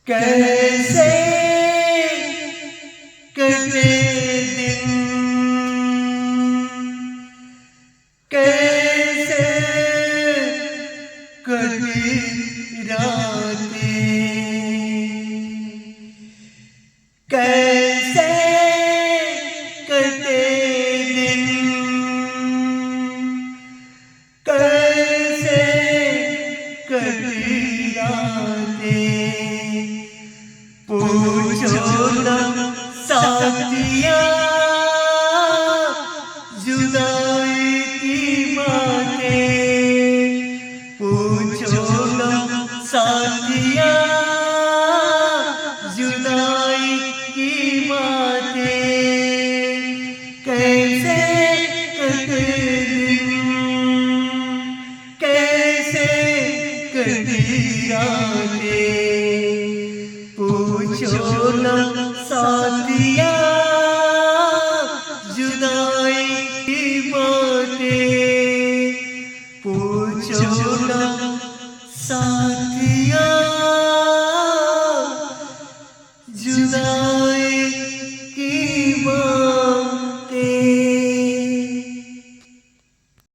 कैसे कटे दिन कैसे कटी रातें कैसे कटे दिन कैसे कटी रातें पूछो ना साथिया जुदाई की बातें पूछो ना साथिया जुदाई की बातें कैसे कटे दिन कैसे कटी रातें पूछो ना साथिया जुदाई की बातें पूछो ना साथिया।